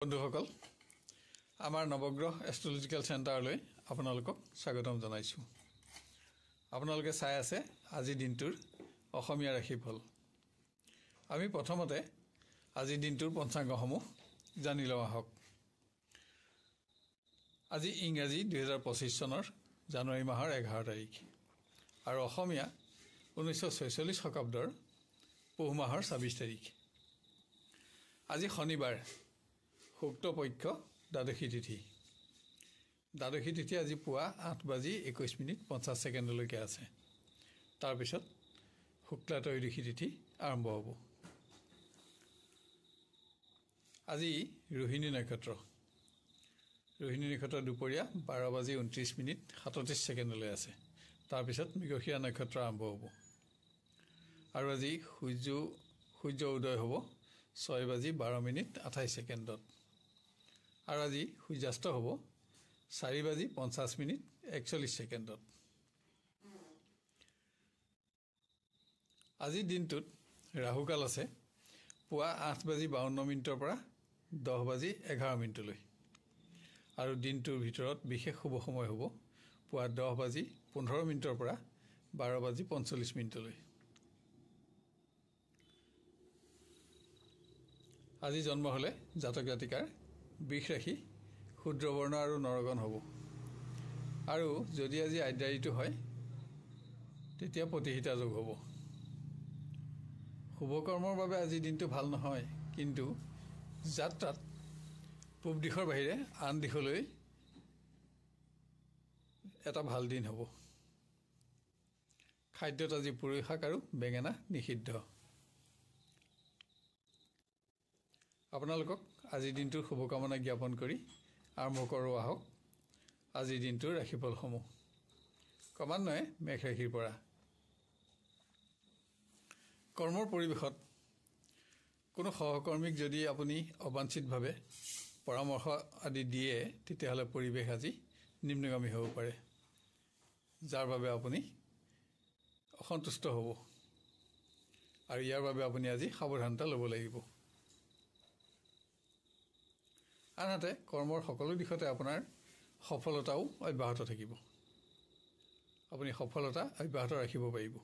বন্ধুসকল আমাৰ নৱগ্ৰহ এষ্ট্ৰলজিক্যাল চেণ্টাৰলৈ আপোনালোকক স্বাগতম জনাইছোঁ। আপোনালোকে চাই আছে আজি দিনটোৰ অসমীয়া ৰাশিফল। আমি প্ৰথমতে আজি দিনটোৰ পঞ্চাংগসমূহ জানি লওঁ আহক। আজি ইংৰাজী 2025 চনৰ জানুৱাৰী মাহৰ 11 তাৰিখ আৰু অসমীয়া 1946 শকাব্দৰ পুহ মাহৰ 26 তাৰিখ। আজি শনিবাৰ, শুক্লপক্ষ দ্বাদশী তিথি। দ্বাদশী তিথি আজি পুৱা 8:21:50 আছে। তাৰপিছত শুক্লা ত্ৰয়োদশী তিথি আৰম্ভ হ'ব। আজি ৰোহিণী নক্ষত্ৰ। ৰোহিণী নক্ষত্ৰ দুপৰীয়া 12:29:37 আছে। তাৰপিছত মৃগশিৰা নক্ষত্ৰ আৰম্ভ হ'ব আৰু আজি সূৰ্য উদয় হ'ব 6:12:28 আৰু আজি সূৰ্যাস্ত হ'ব 4:50:41। আজিৰ দিনটোত ৰাহুকাল আছে পুৱা 8:52 পৰা 10:11 আৰু দিনটোৰ ভিতৰত বিশেষ শুভ সময় হ'ব পুৱা 10:15 পৰা 12:45। আজি জন্ম হ'লে জাতক জাতিকাৰ বৃষ ৰাশি, ক্ষুদ্ৰবৰ্ণ আৰু নৰগণ হ'ব। আৰু যদি আজি আদ্যাৰীটো হয় তেতিয়া প্ৰতিহিতা যোগ হ'ব। শুভকৰ্মৰ বাবে আজিৰ দিনটো ভাল নহয়, কিন্তু যাত্ৰাত পূব দিশৰ বাহিৰে আন দিশলৈ এটা ভাল দিন হ'ব। খাদ্যত আজি পুৰৈ শাক আৰু বেঙেনা নিষিদ্ধ। আপোনালোকক আজিৰ দিনটোৰ শুভকামনা জ্ঞাপন কৰি আৰম্ভ কৰোঁ আহক আজিৰ দিনটোৰ ৰাশিফলসমূহ। ক্ৰমান্বয়ে মেষ ৰাশিৰ পৰা। কৰ্মৰ পৰিৱেশত কোনো সহকৰ্মীক যদি আপুনি অবাঞ্ছিতভাৱে পৰামৰ্শ আদি দিয়ে তেতিয়াহ'লে পৰিৱেশ আজি নিম্নগামী হ'ব পাৰে, যাৰ বাবে আপুনি অসন্তুষ্ট হ'ব আৰু ইয়াৰ বাবে আপুনি আজি সাৱধানতা ল'ব লাগিব। আনহাতে কৰ্মৰ সকলো দিশতে আপোনাৰ সফলতাও অব্যাহত থাকিব। আপুনি সফলতা অব্যাহত ৰাখিব পাৰিব।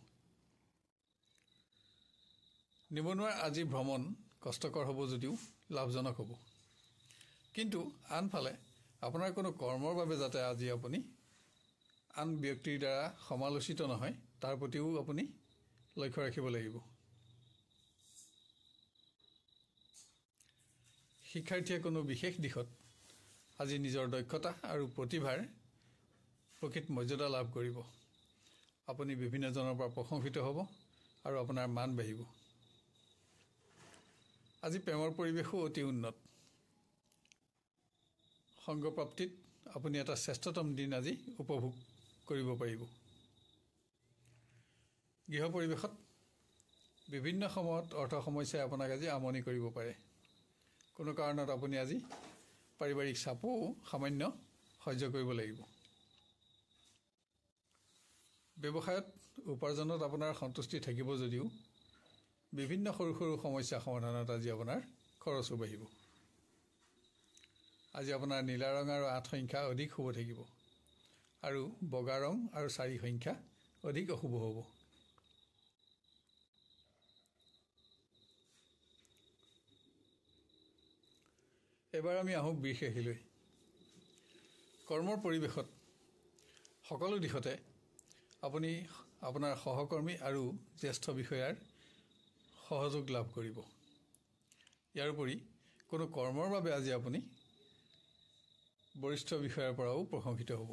নিবনুৱাৰ আজি ভ্ৰমণ কষ্টকৰ হ'ব যদিও লাভজনক হ'ব, কিন্তু আনফালে আপোনাৰ কোনো কৰ্মৰ বাবে যাতে আজি আপুনি আন ব্যক্তিৰ দ্বাৰা সমালোচিত নহয় তাৰ প্ৰতিও আপুনি লক্ষ্য ৰাখিব লাগিব। শিক্ষাৰ্থীয়ে কোনো বিশেষ দিশত আজি নিজৰ দক্ষতা আৰু প্ৰতিভাৰ প্ৰকৃত মৰ্যাদা লাভ কৰিব। আপুনি বিভিন্নজনৰ পৰা প্ৰশংসিত হ'ব আৰু আপোনাৰ মান বাঢ়িব। আজি প্ৰেমৰ পৰিৱেশো অতি উন্নত। সংগপ্ৰাপ্তিত আপুনি এটা শ্ৰেষ্ঠতম দিন আজি উপভোগ কৰিব পাৰিব। গৃহ পৰিৱেশত বিভিন্ন সময়ত অৰ্থ সমস্যাই আপোনাক আজি আমনি কৰিব পাৰে। কোনো কাৰণত আপুনি আজি পাৰিবাৰিক চাপো সামান্য সহ্য কৰিব লাগিব। ব্যৱসায়ত উপাৰ্জনত আপোনাৰ সন্তুষ্টি থাকিব যদিও বিভিন্ন সৰু সৰু সমস্যা সমাধানত আজি আপোনাৰ খৰচো বাঢ়িব। আজি আপোনাৰ নীলা ৰং আৰু 8 সংখ্যা অধিক শুভ থাকিব আৰু বগা ৰং আৰু 4 সংখ্যা অধিক অশুভ হ'ব। এবাৰ আমি আহোঁ বৃষ ৰাশিলৈ। কৰ্মৰ পৰিৱেশত সকলো দিশতে আপুনি আপোনাৰ সহকৰ্মী আৰু জ্যেষ্ঠ বিষয়াৰ সহযোগ লাভ কৰিব। ইয়াৰোপৰি কোনো কৰ্মৰ বাবে আজি আপুনি বৰিষ্ঠ বিষয়াৰ পৰাও প্ৰশংসিত হ'ব।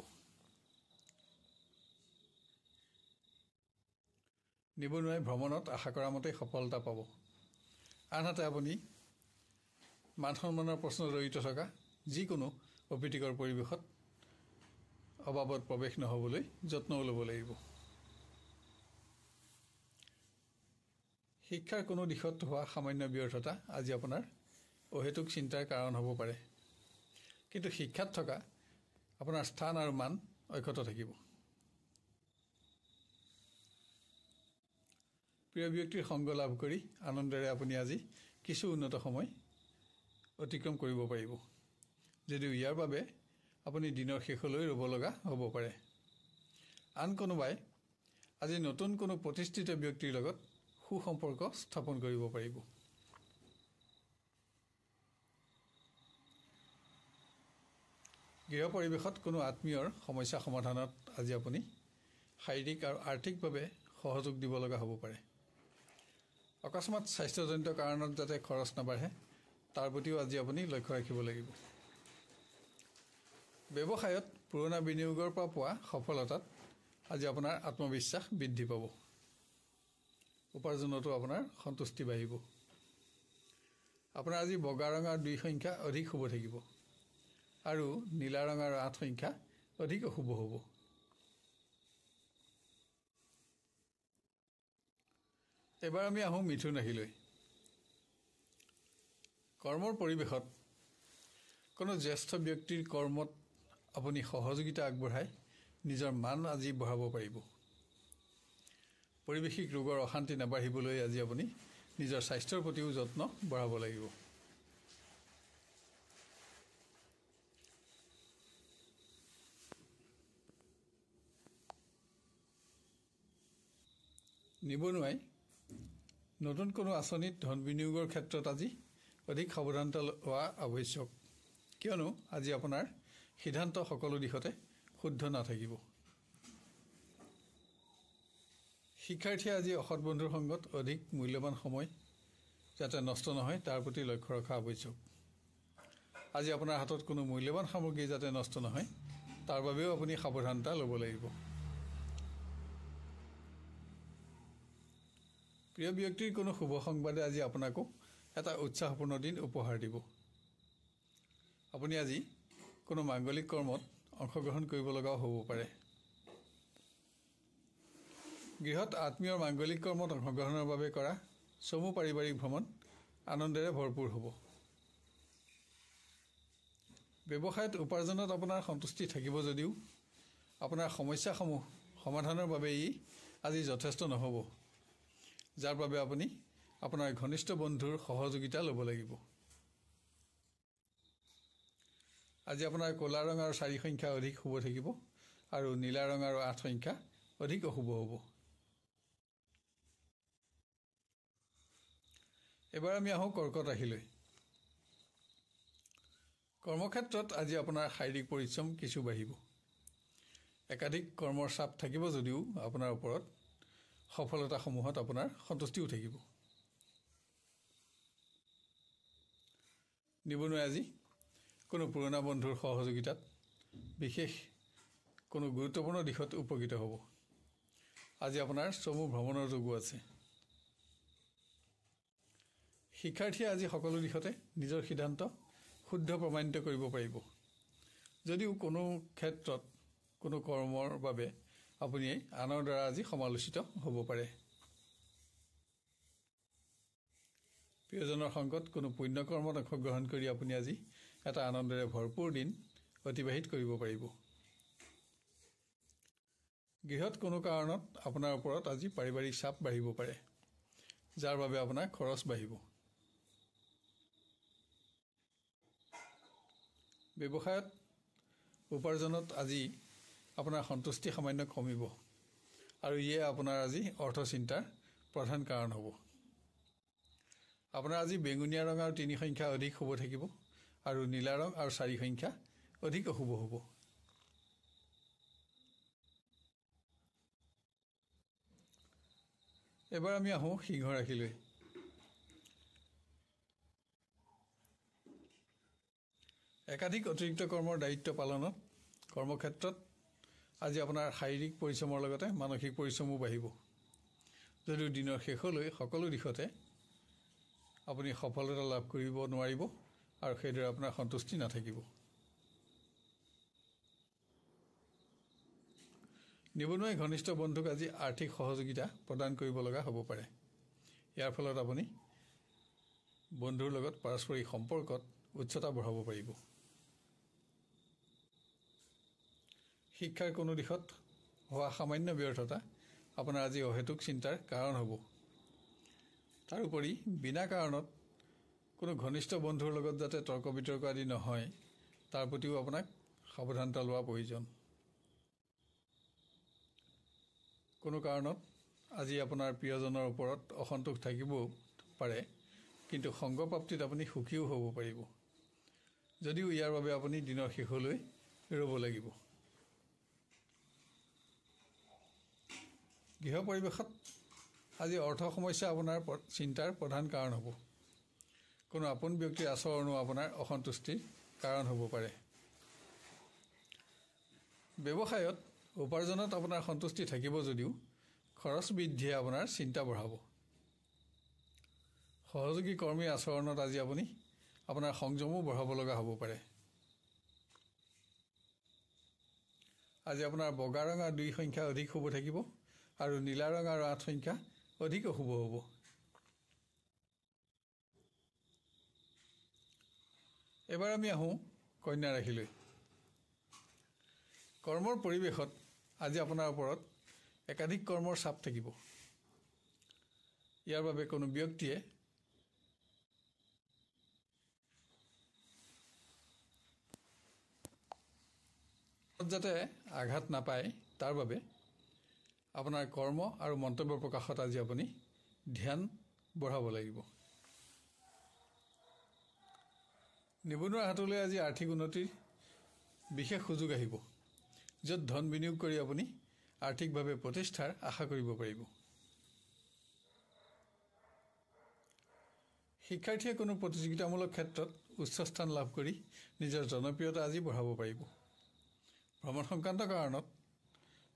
নিবনুৱাই ভ্ৰমণত আশা কৰা মতে সফলতা পাব। আনহাতে আপুনি মান সন্মানৰ প্ৰশ্ন জড়িত থকা যিকোনো অপ্ৰীতিকৰ পৰিৱেশত অবাবত প্ৰৱেশ নহ'বলৈ যত্নও ল'ব লাগিব। শিক্ষাৰ কোনো দিশত হোৱা সামান্য ব্যৰ্থতা আজি আপোনাৰ অহেতুক চিন্তাৰ কাৰণ হ'ব পাৰে, কিন্তু শিক্ষাত থকা আপোনাৰ স্থান আৰু মান অক্ষত থাকিব। প্ৰিয় ব্যক্তিৰ সংগ লাভ কৰি আনন্দেৰে আপুনি আজি কিছু উন্নত সময় অতিক্ৰম কৰিব পাৰিব, যদিও ইয়াৰ বাবে আপুনি দিনৰ শেষলৈ ৰ'ব লগা হ'ব পাৰে। আন কোনোবাই আজি নতুন কোনো প্ৰতিষ্ঠিত ব্যক্তিৰ লগত সুসম্পৰ্ক স্থাপন কৰিব পাৰিব। গৃহ পৰিৱেশত কোনো আত্মীয়ৰ সমস্যা সমাধানত আজি আপুনি শাৰীৰিক আৰু আৰ্থিকভাৱে সহযোগ দিব লগা হ'ব পাৰে। অকস্মাত স্বাস্থ্যজনিত কাৰণত যাতে খৰচ নাবাঢ়ে তাৰ প্ৰতিও আজি আপুনি লক্ষ্য ৰাখিব লাগিব। ব্যৱসায়ত পুৰণা বিনিয়োগৰ পৰা পোৱা সফলতাত আজি আপোনাৰ আত্মবিশ্বাস বৃদ্ধি পাব। উপাৰ্জনতো আপোনাৰ সন্তুষ্টি বাঢ়িব। আপোনাৰ আজি বগা ৰং আৰু 2 সংখ্যা অধিক শুভ থাকিব আৰু নীলা ৰং আৰু 8 সংখ্যা অধিক অশুভ হ'ব। এবাৰ আমি আহোঁ মিথুন ৰাশিলৈ। কৰ্মৰ পৰিৱেশত কোনো জ্যেষ্ঠ ব্যক্তিৰ কৰ্মত আপুনি সহযোগিতা আগবঢ়াই নিজৰ মান আজি বঢ়াব পাৰিব। পৰিৱেশিক ৰোগৰ অশান্তি নাবাঢ়িবলৈ আজি আপুনি নিজৰ স্বাস্থ্যৰ প্ৰতিও যত্ন বঢ়াব লাগিব। নিবনুৱাই নতুন কোনো আঁচনিত ধন বিনিয়োগৰ ক্ষেত্ৰত আজি অধিক সাৱধানতা লোৱা আৱশ্যক, কিয়নো আজি আপোনাৰ সিদ্ধান্ত সকলো দিশতে শুদ্ধ নাথাকিব। শিক্ষাৰ্থীয়ে আজি অসৎ বন্ধুৰ সংগত অধিক মূল্যৱান সময় যাতে নষ্ট নহয় তাৰ প্ৰতি লক্ষ্য ৰখা আৱশ্যক। আজি আপোনাৰ হাতত কোনো মূল্যৱান সামগ্ৰী যাতে নষ্ট নহয় তাৰ বাবেও আপুনি সাৱধানতা ল'ব লাগিব। প্ৰিয় ব্যক্তিৰ কোনো শুভ সংবাদে আজি আপোনাকো এটা উৎসাহপূৰ্ণ দিন উপহাৰ দিব। আপুনি আজি কোনো মাংগলিক কৰ্মত অংশগ্ৰহণ কৰিব লগাও হ'ব পাৰে। গৃহত আত্মীয়ৰ মাংগলিক কৰ্মত অংশগ্ৰহণৰ বাবে কৰা চমু পাৰিবাৰিক ভ্ৰমণ আনন্দেৰে ভৰপূৰ হ'ব। ব্যৱসায়ত উপাৰ্জনত আপোনাৰ সন্তুষ্টি থাকিব যদিও আপোনাৰ সমস্যাসমূহ সমাধানৰ বাবে ই আজি যথেষ্ট নহ'ব, যাৰ বাবে আপুনি আপোনাৰ ঘনিষ্ঠ বন্ধুৰ সহযোগিতা ল'ব লাগিব। আজি আপোনাৰ ক'লা ৰং আৰু 4 সংখ্যা অধিক শুভ থাকিব আৰু নীলা ৰং আৰু 8 সংখ্যা অধিক অশুভ হ'ব। এবাৰ আমি আহোঁ কৰ্কট ৰাশিলৈ। কৰ্মক্ষেত্ৰত আজি আপোনাৰ শাৰীৰিক পৰিশ্ৰম কিছু বাঢ়িব। একাধিক কৰ্মৰ চাপ থাকিব যদিও আপোনাৰ ওপৰত সফলতাসমূহত আপোনাৰ সন্তুষ্টিও থাকিব। নিবনুৱাই আজি কোনো পুৰণা বন্ধুৰ সহযোগিতাত বিশেষ কোনো গুৰুত্বপূৰ্ণ দিশত উপকৃত হ'ব। আজি আপোনাৰ চমু ভ্ৰমণৰ যোগো আছে। শিক্ষাৰ্থীয়ে আজি সকলো দিশতে নিজৰ সিদ্ধান্ত শুদ্ধ প্ৰমাণিত কৰিব পাৰিব, যদিও কোনো ক্ষেত্ৰত কোনো কৰ্মৰ বাবে আপুনি আনৰ দ্বাৰা আজি সমালোচিত হ'ব পাৰে। প্ৰিয়জনৰ সংগত কোনো পুণ্যকৰ্মত অংশগ্ৰহণ কৰি আপুনি আজি এটা আনন্দেৰে ভৰপূৰ দিন অতিবাহিত কৰিব পাৰিব। গৃহত কোনো কাৰণত আপোনাৰ ওপৰত আজি পাৰিবাৰিক চাপ বাঢ়িব পাৰে, যাৰ বাবে আপোনাৰ খৰচ বাঢ়িব। ব্যৱসায়ত উপাৰ্জনত আজি আপোনাৰ সন্তুষ্টি সামান্য কমিব আৰু ইয়ে আপোনাৰ আজি অৰ্থচিন্তাৰ প্ৰধান কাৰণ হ'ব। আপোনাৰ আজি বেঙুনীয়া ৰং আৰু 3 সংখ্যা অধিক শুভ থাকিব আৰু নীলা ৰং আৰু 4 সংখ্যা অধিক অশুভ হ'ব। এবাৰ আমি আহোঁ সিংহ ৰাশিলৈ। একাধিক অতিৰিক্ত কৰ্মৰ দায়িত্ব পালনত কৰ্মক্ষেত্ৰত আজি আপোনাৰ শাৰীৰিক পৰিশ্ৰমৰ লগতে মানসিক পৰিশ্ৰমো বাঢ়িব, যদিও দিনৰ শেষলৈ সকলো দিশতে আপুনি সফলতা লাভ কৰিব নোৱাৰিব আৰু সেইদৰে আপোনাৰ সন্তুষ্টি নাথাকিব। নিবনুৱাই ঘনিষ্ঠ বন্ধুক আজি আৰ্থিক সহযোগিতা প্ৰদান কৰিব লগা হ'ব পাৰে। ইয়াৰ ফলত আপুনি বন্ধুৰ লগত পাৰস্পৰিক সম্পৰ্কত উচ্চতা বঢ়াব পাৰিব। শিক্ষাৰ কোনো দিশত হোৱা সামান্য ব্যৰ্থতা আপোনাৰ আজি অহেতুক চিন্তাৰ কাৰণ হ'ব। তাৰোপৰি বিনা কাৰণত কোনো ঘনিষ্ঠ বন্ধুৰ লগত যাতে তৰ্ক বিতৰ্ক আদি নহয় তাৰ প্ৰতিও আপোনাক সাৱধানতা লোৱা প্ৰয়োজন। কোনো কাৰণত আজি আপোনাৰ প্ৰিয়জনৰ ওপৰত অসন্তোষ থাকিবও পাৰে, কিন্তু সংগপ্ৰাপ্তিত আপুনি সুখীও হ'ব পাৰিব, যদিও ইয়াৰ বাবে আপুনি দিনৰ শেষলৈ ৰ'ব লাগিব। গৃহ পৰিৱেশত আজি অৰ্থ সমস্যা আপোনাৰ চিন্তাৰ প্ৰধান কাৰণ হ'ব। কোনো আপোন ব্যক্তিৰ আচৰণো আপোনাৰ অসন্তুষ্টিৰ কাৰণ হ'ব পাৰে। ব্যৱসায়ত উপাৰ্জনত আপোনাৰ সন্তুষ্টি থাকিব যদিও খৰচ বৃদ্ধিয়ে আপোনাৰ চিন্তা বঢ়াব। সহযোগী কৰ্মীৰ আচৰণত আজি আপুনি আপোনাৰ সংযমো বঢ়াব লগা হ'ব পাৰে। আজি আপোনাৰ বগা ৰং আৰু 2 সংখ্যা অধিক শুভ থাকিব আৰু নীলা ৰং আৰু 8 সংখ্যা অধিক অশুভ হ'ব। এবাৰ আমি আহোঁ কন্যা ৰাশিলৈ। কৰ্মৰ পৰিৱেশত আজি আপোনাৰ ওপৰত একাধিক কৰ্মৰ চাপ থাকিব। ইয়াৰ বাবে কোনো ব্যক্তিয়ে যাতে আঘাত নাপায় তাৰ বাবে আপোনাৰ কৰ্ম আৰু মন্তব্য প্ৰকাশত আজি আপুনি ধ্যান বঢ়াব লাগিব। নিবনুৱাৰ হাতলৈ আজি আৰ্থিক উন্নতিৰ বিশেষ সুযোগ আহিব, য'ত ধন বিনিয়োগ কৰি আপুনি আৰ্থিকভাৱে প্ৰতিষ্ঠাৰ আশা কৰিব পাৰিব। শিক্ষাৰ্থীয়ে কোনো প্ৰতিযোগিতামূলক ক্ষেত্ৰত উচ্চ স্থান লাভ কৰি নিজৰ জনপ্ৰিয়তা আজি বঢ়াব পাৰিব। ভ্ৰমণ সংক্ৰান্ত কাৰণত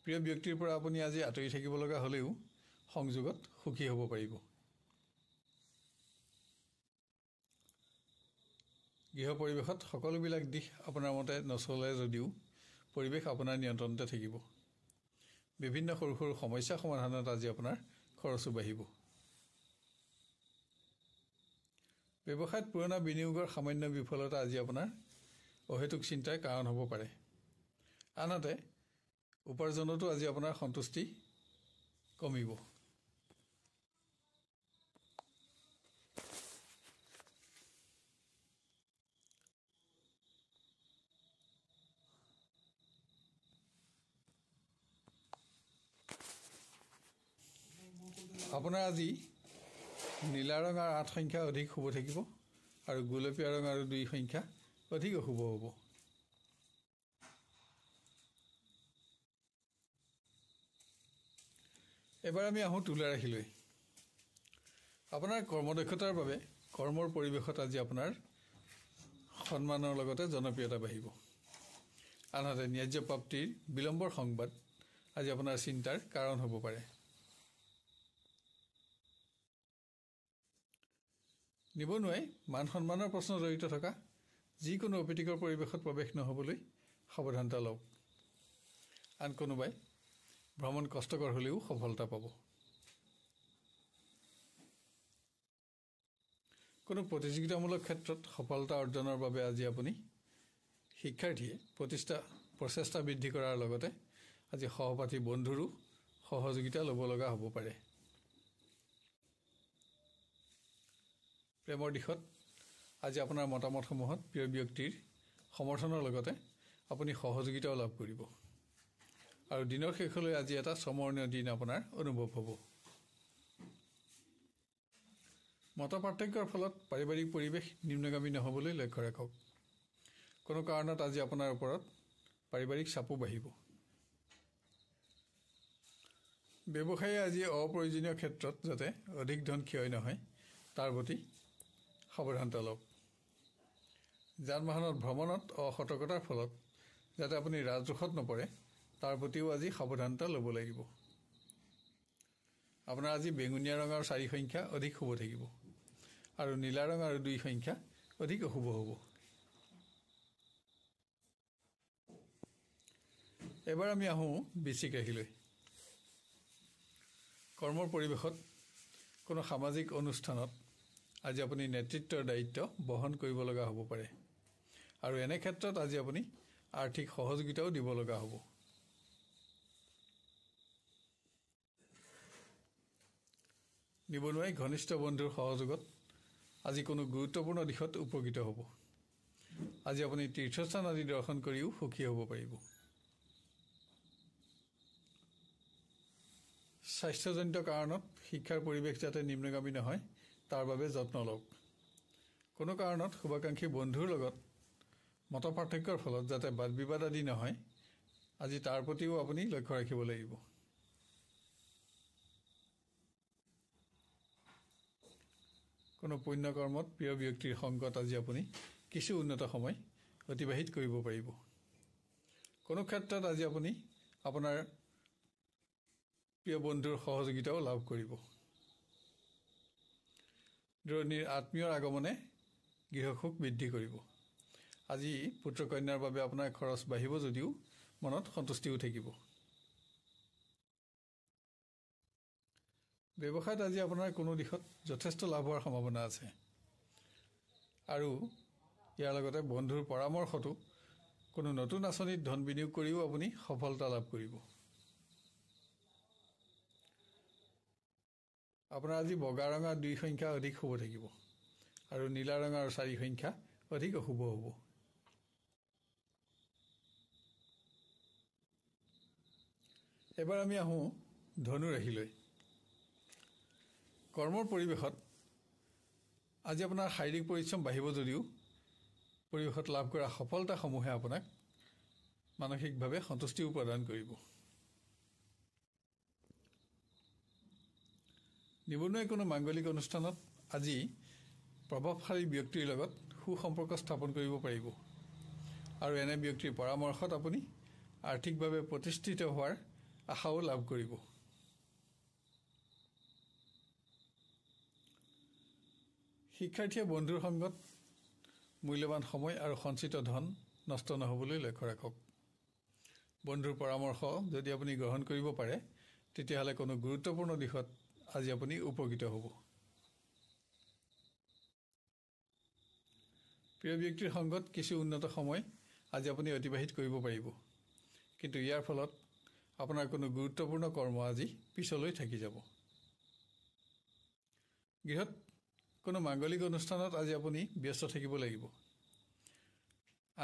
প্ৰিয় ব্যক্তিৰ পৰা আপুনি আজি আঁতৰি থাকিব লগা হ'লেও সংযোগত সুখী হ'ব পাৰিব। গৃহ পৰিৱেশত সকলোবিলাক দিশ আপোনাৰ মতে নচলে যদিও পৰিৱেশ আপোনাৰ নিয়ন্ত্ৰণতে থাকিব। বিভিন্ন সৰু সৰু সমস্যা সমাধানত আজি আপোনাৰ খৰচো বাঢ়িব। ব্যৱসায়ত পুৰণা বিনিয়োগৰ সামান্য বিফলতা আজি আপোনাৰ অহেতুক চিন্তাৰ কাৰণ হ'ব পাৰে। আনহাতে উপাৰ্জনতো আজি আপোনাৰ সন্তুষ্টি কমিব। আপোনাৰ আজি নীলা ৰং আৰু 8 সংখ্যা অধিক শুভ থাকিব আৰু গোলপীয়া ৰং আৰু 2 সংখ্যা অধিক অশুভ হ'ব। এবাৰ আমি আহোঁ তুলা ৰাশিলৈ। আপোনাৰ কৰ্মদক্ষতাৰ বাবে কৰ্মৰ পৰিৱেশত আজি আপোনাৰ সন্মানৰ লগতে জনপ্ৰিয়তা বাঢ়িব। আনহাতে ন্যায্য প্ৰাপ্তিৰ বিলম্বৰ সংবাদ আজি আপোনাৰ চিন্তাৰ কাৰণ হ'ব পাৰে। নিবনুৱাই মান সন্মানৰ প্ৰশ্ন জড়িত থকা যিকোনো অপ্ৰীতিকৰ পৰিৱেশত প্ৰৱেশ নহ'বলৈ সাৱধানতা লওক। আন কোনোবাই ভ্ৰমণ কষ্টকৰ হ'লেও সফলতা পাব। কোনো প্ৰতিযোগিতামূলক ক্ষেত্ৰত সফলতা অৰ্জনৰ বাবে আজি আপুনি শিক্ষাৰ্থীয়ে প্ৰচেষ্টা বৃদ্ধি কৰাৰ লগতে আজি সহপাঠী বন্ধুৰো সহযোগিতা ল'ব লগা হ'ব পাৰে। প্ৰেমৰ দিশত আজি আপোনাৰ মতামতসমূহত প্ৰিয় ব্যক্তিৰ সমৰ্থনৰ লগতে আপুনি সহযোগিতাও লাভ কৰিব আৰু দিনৰ শেষলৈ আজি এটা স্মৰণীয় দিন আপোনাৰ অনুভৱ হ'ব। মত পাৰ্থক্যৰ ফলত পাৰিবাৰিক পৰিৱেশ নিম্নগামী নহ'বলৈ লক্ষ্য ৰাখক। কোনো কাৰণত আজি আপোনাৰ ওপৰত পাৰিবাৰিক চাপো বাঢ়িব। ব্যৱসায়ী আজি অপ্ৰয়োজনীয় ক্ষেত্ৰত যাতে অধিক ধন ক্ষয় নহয় তাৰ প্ৰতি সাৱধানতা লওক। যান বাহনত ভ্ৰমণত অসতৰ্কতাৰ ফলত যাতে আপুনি ৰাজদোষত নপৰে তাৰ প্ৰতিও আজি সাৱধানতা ল'ব লাগিব। আপোনাৰ আজি বেঙুনীয়া ৰং আৰু 4 সংখ্যা অধিক শুভ থাকিব আৰু নীলা ৰং আৰু 2 সংখ্যা অধিক অশুভ হ'ব। এবাৰ আমি আহোঁ বৃশ্চিক ৰাশিলৈ। কৰ্মৰ পৰিৱেশত কোনো সামাজিক অনুষ্ঠানত আজি আপুনি নেতৃত্বৰ দায়িত্ব বহন কৰিব লগা হ'ব পাৰে আৰু এনে ক্ষেত্ৰত আজি আপুনি আৰ্থিক সহযোগিতাও দিব লগা হ'ব। নিবনুৱাই ঘনিষ্ঠ বন্ধুৰ সহযোগত আজি কোনো গুৰুত্বপূৰ্ণ দিশত উপকৃত হ'ব। আজি আপুনি তীৰ্থস্থান আদি দৰ্শন কৰিও সুখী হ'ব পাৰিব। স্বাস্থ্যজনিত কাৰণত শিক্ষাৰ পৰিৱেশ যাতে নিম্নগামী নহয় তাৰ বাবে যত্ন লওক। কোনো কাৰণত শুভাকাংক্ষী বন্ধুৰ লগত মতপাৰ্থক্যৰ ফলত যাতে বাদ বিবাদ আদি নহয়, আজি তাৰ প্ৰতিও আপুনি লক্ষ্য ৰাখিব লাগিব। কোনো পুণ্যকৰ্মত প্ৰিয় ব্যক্তিৰ সংগত আজি আপুনি কিছু উন্নত সময় অতিবাহিত কৰিব পাৰিব। কোনো ক্ষেত্ৰত আজি আপুনি আপোনাৰ প্ৰিয় বন্ধুৰ সহযোগিতাও লাভ কৰিব। দূৰণিৰ আত্মীয়ৰ আগমনে গৃহসুখ বৃদ্ধি কৰিব। আজি পুত্ৰ কন্যাৰ বাবে আপোনাৰ খৰচ বাঢ়িব যদিও মনত সন্তুষ্টিও থাকিব। ব্যৱসায়ত আজি আপোনাৰ কোনো দিশত যথেষ্ট লাভ হোৱাৰ সম্ভাৱনা আছে আৰু ইয়াৰ লগতে বন্ধুৰ পৰামৰ্শতো কোনো নতুন আঁচনিত ধন বিনিয়োগ কৰিও আপুনি সফলতা লাভ কৰিব। আপোনাৰ আজি বগা ৰঙা 2 সংখ্যা অধিক শুভ থাকিব আৰু নীলা ৰঙা আৰু 4 সংখ্যা অধিক অশুভ হ'ব। এবাৰ আমি আহোঁ ধনু ৰাশিলৈ। কৰ্মৰ পৰিৱেশত আজি আপোনাৰ শাৰীৰিক পৰিশ্ৰম বাঢ়িব যদিও পৰিৱেশত লাভ কৰা সফলতাসমূহে আপোনাক মানসিকভাৱে সন্তুষ্টিও প্ৰদান কৰিব। নিবনুৱাই কোনো মাংগলিক অনুষ্ঠানত আজি প্ৰভাৱশালী ব্যক্তিৰ লগত সুসম্পৰ্ক স্থাপন কৰিব পাৰিব আৰু এনে ব্যক্তিৰ পৰামৰ্শত আপুনি আৰ্থিকভাৱে প্ৰতিষ্ঠিত হোৱাৰ আশাও লাভ কৰিব। শিক্ষাৰ্থীয়ে বন্ধুৰ সংগত মূল্যৱান সময় আৰু সঞ্চিত ধন নষ্ট নহ'বলৈ লক্ষ্য ৰাখক। বন্ধুৰ পৰামৰ্শ যদি আপুনি গ্ৰহণ কৰিব পাৰে তেতিয়াহ'লে কোনো গুৰুত্বপূৰ্ণ দিশত আজি আপুনি উপকৃত হ'ব। প্ৰিয় ব্যক্তিৰ সংগত কিছু উন্নত সময় আজি আপুনি অতিবাহিত কৰিব পাৰিব, কিন্তু ইয়াৰ ফলত আপোনাৰ কোনো গুৰুত্বপূৰ্ণ কৰ্ম আজি পিছলৈ থাকি যাব। গৃহত কোনো মাংগলিক অনুষ্ঠানত আজি আপুনি ব্যস্ত থাকিব লাগিব।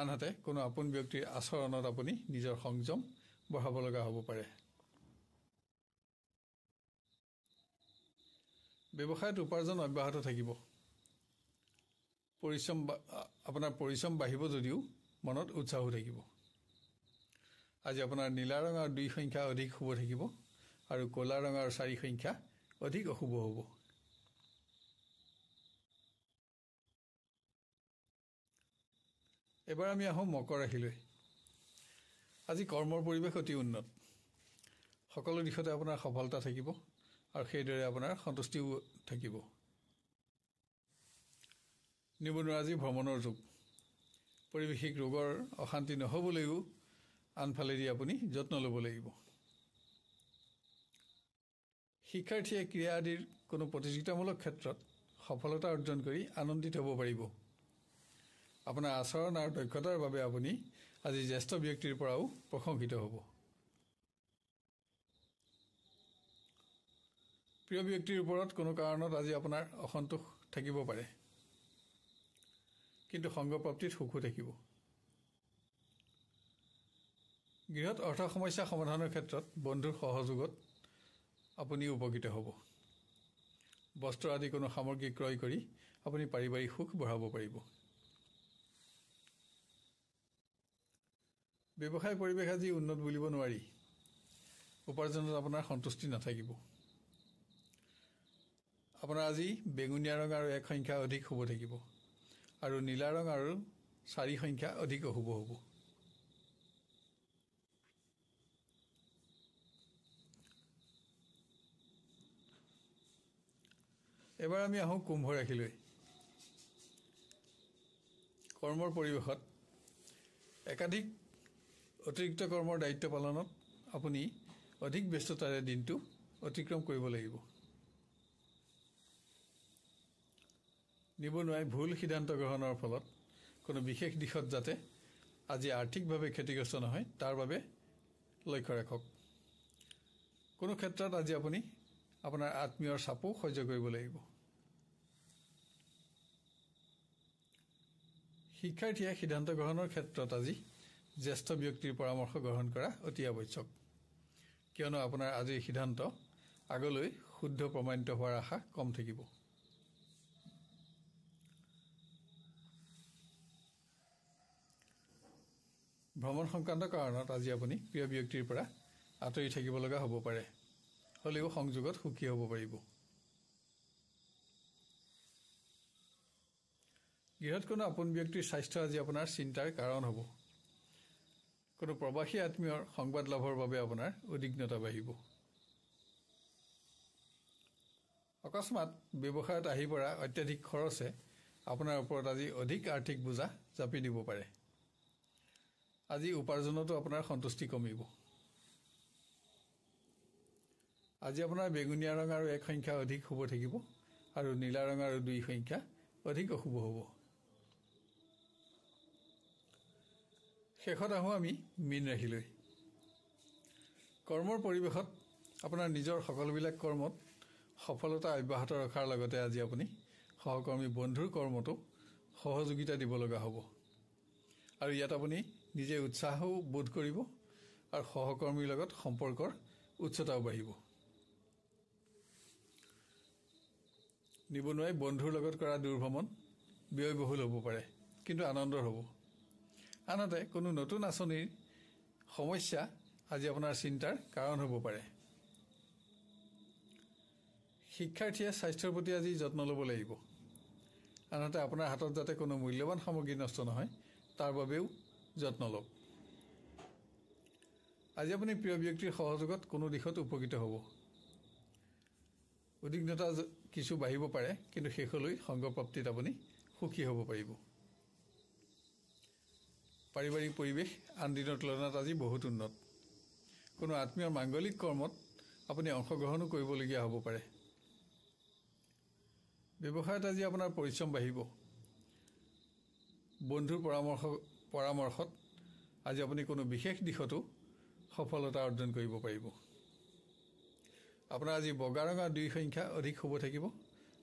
আনহাতে কোনো আপোন ব্যক্তিৰ আচৰণত আপুনি নিজৰ সংযম বঢ়াব লগা হ'ব পাৰে। ব্যৱসায়ত উপাৰ্জন অব্যাহত থাকিব। আপোনাৰ পৰিশ্ৰম বাঢ়িব যদিও মনত উৎসাহো থাকিব। আজি আপোনাৰ নীলা ৰঙ আৰু 2 সংখ্যা অধিক শুভ থাকিব আৰু ক'লা ৰঙ আৰু 4 সংখ্যা অধিক অশুভ হ'ব। এবাৰ আমি আহোঁ মকৰ ৰাশিলৈ। আজি কৰ্মৰ পৰিৱেশ অতি উন্নত। সকলো দিশতে আপোনাৰ সফলতা থাকিব আৰু সেইদৰে আপোনাৰ সন্তুষ্টিও থাকিব। নিবনুৱা আজি ভ্ৰমণৰ যুগ। পাৰিৱেশিক ৰোগৰ অশান্তি নহ'বলৈও আনফালেদি আপুনি যত্ন ল'ব লাগিব। শিক্ষাৰ্থীয়ে ক্ৰীড়া আদিৰ কোনো প্ৰতিযোগিতামূলক ক্ষেত্ৰত সফলতা অৰ্জন কৰি আনন্দিত হ'ব পাৰিব। আপোনাৰ আচৰণ আৰু দক্ষতাৰ বাবে আপুনি আজি জ্যেষ্ঠ ব্যক্তিৰ পৰাও প্ৰশংসিত হ'ব। প্ৰিয় ব্যক্তিৰ ওপৰত কোনো কাৰণত আজি আপোনাৰ অসন্তোষ থাকিব পাৰে, কিন্তু সংগপ্ৰাপ্তিত সুখো থাকিব। গৃহত অৰ্থ সমস্যা সমাধানৰ ক্ষেত্ৰত বন্ধুৰ সহযোগত আপুনি উপকৃত হ'ব। বস্ত্ৰ আদি কোনো সামগ্ৰী ক্ৰয় কৰি আপুনি পাৰিবাৰিক সুখ বঢ়াব পাৰিব। ব্যৱসায় পৰিৱেশ আজি উন্নত বুলিব নোৱাৰি। উপাৰ্জনত আপোনাৰ সন্তুষ্টি নাথাকিব। আপোনাৰ আজি বেঙুনীয়া ৰং আৰু 1 সংখ্যা অধিক শুভ থাকিব আৰু নীলা ৰং আৰু 4 সংখ্যা অধিক অশুভ হ'ব। এবাৰ আমি আহোঁ কুম্ভ ৰাশিলৈ। কৰ্মৰ পৰিৱেশত একাধিক অতিৰিক্ত কৰ্মৰ দায়িত্ব পালনত আপুনি অধিক ব্যস্ততাৰে দিনটো অতিক্ৰম কৰিব লাগিব। নিবনুৱাই ভুল সিদ্ধান্ত গ্ৰহণৰ ফলত কোনো বিশেষ দিশত যাতে আজি আৰ্থিকভাৱে ক্ষতিগ্ৰস্ত নহয় তাৰ বাবে লক্ষ্য ৰাখক। কোনো ক্ষেত্ৰত আজি আপুনি আপোনাৰ আত্মীয়ৰ চাপো সহ্য কৰিব লাগিব। শিক্ষাৰ্থীয়ে সিদ্ধান্ত গ্ৰহণৰ ক্ষেত্ৰত আজি জ্যেষ্ঠ ব্যক্তিৰ পৰামৰ্শ গ্ৰহণ কৰা অতি আৱশ্যক, কিয়নো আপোনাৰ আজিৰ সিদ্ধান্ত আগলৈ শুদ্ধ প্ৰমাণিত হোৱাৰ আশা কম থাকিব। ভ্ৰমণ সংক্ৰান্ত কাৰণত আজি আপুনি প্ৰিয় ব্যক্তিৰ পৰা আঁতৰি থাকিব লগা হ'ব পাৰে, হ'লেও সংযোগত সুখী হ'ব পাৰিব। গৃহত কোনো আপোন ব্যক্তিৰ স্বাস্থ্য আজি আপোনাৰ চিন্তাৰ কাৰণ হ'ব। কোনো প্ৰবাসী আত্মীয়ৰ সংবাদ লাভৰ বাবে আপোনাৰ উদ্বিগ্নতা বাঢ়িব। অকস্মাত ব্যৱসায়ত আহি পৰা অত্যাধিক খৰচে আপোনাৰ ওপৰত আজি অধিক আৰ্থিক বোজা জাপি দিব পাৰে। আজি উপাৰ্জনতো আপোনাৰ সন্তুষ্টি কমিব। আজি আপোনাৰ বেঙুনীয়া ৰং আৰু 1 সংখ্যা অধিক শুভ থাকিব আৰু নীলা ৰং আৰু 2 সংখ্যা অধিক অশুভ হ'ব। শেষত আহোঁ আমি মীন ৰাশিলৈ। কৰ্মৰ পৰিৱেশত আপোনাৰ নিজৰ সকলোবিলাক কৰ্মত সফলতা অব্যাহত ৰখাৰ লগতে আজি আপুনি সহকৰ্মী বন্ধুৰ কৰ্মতো সহযোগিতা দিব লগা হ'ব আৰু ইয়াত আপুনি নিজে উৎসাহও বোধ কৰিব আৰু সহকৰ্মীৰ লগত সম্পৰ্কৰ উচ্চতাও বাঢ়িব। নিবনুৱাই বন্ধুৰ লগত কৰা দূৰভ্ৰমণ ব্যয়বহুল হ'ব পাৰে, কিন্তু আনন্দৰ হ'ব। আনহাতে কোনো নতুন আঁচনিৰ সমস্যা আজি আপোনাৰ চিন্তাৰ কাৰণ হ'ব পাৰে। শিক্ষাৰ্থীয়ে স্বাস্থ্যৰ প্ৰতি আজি যত্ন ল'ব লাগিব। আনহাতে আপোনাৰ হাতত যাতে কোনো মূল্যৱান সামগ্ৰী নষ্ট নহয় তাৰ বাবেও যত্ন লওক। আজি আপুনি প্ৰিয় ব্যক্তিৰ সহযোগত কোনো দিশত উপকৃত হ'ব। উদ্বিগ্নতা কিছু বাঢ়িব পাৰে, কিন্তু শেষলৈ সংগপ্ৰাপ্তিত আপুনি সুখী হ'ব পাৰিব। পাৰিবাৰিক পৰিৱেশ আন দিনৰ তুলনাত আজি বহুত উন্নত। কোনো আত্মীয়ৰ মাংগলিক কৰ্মত আপুনি অংশগ্ৰহণো কৰিবলগীয়া হ'ব পাৰে। ব্যৱসায়ত আজি আপোনাৰ পৰিশ্ৰম বাঢ়িব। বন্ধুৰ পৰামৰ্শত আজি আপুনি কোনো বিশেষ দিশতো সফলতা অৰ্জন কৰিব পাৰিব। আপোনাৰ আজি বগা ৰং আৰু 2 সংখ্যা অধিক শুভ থাকিব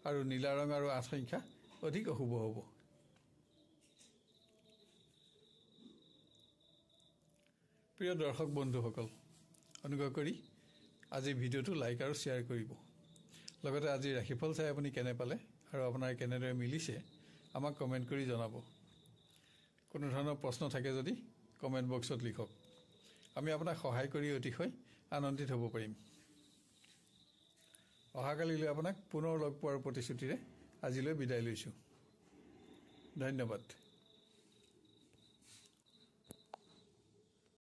আৰু নীলা ৰং আৰু 8 সংখ্যা অধিক অশুভ হ'ব। প্ৰিয় দৰ্শক বন্ধুসকল, অনুগ্ৰহ কৰি আজিৰ ভিডিঅ'টো লাইক আৰু শ্বেয়াৰ কৰিব। লগতে আজিৰ ৰাশিফল চাই আপুনি কেনে পালে আৰু আপোনাৰ কেনেদৰে মিলিছে আমাক কমেণ্ট কৰি জনাব। কোনো ধৰণৰ প্ৰশ্ন থাকে যদি কমেণ্ট বক্সত লিখক। আমি আপোনাক সহায় কৰি অতিশয় আনন্দিত হ'ব পাৰিম। অহাকালিলৈ আপোনাক পুনৰ লগ পোৱাৰ প্ৰতিশ্ৰুতিৰে আজিলৈ বিদায় লৈছোঁ। ধন্যবাদ।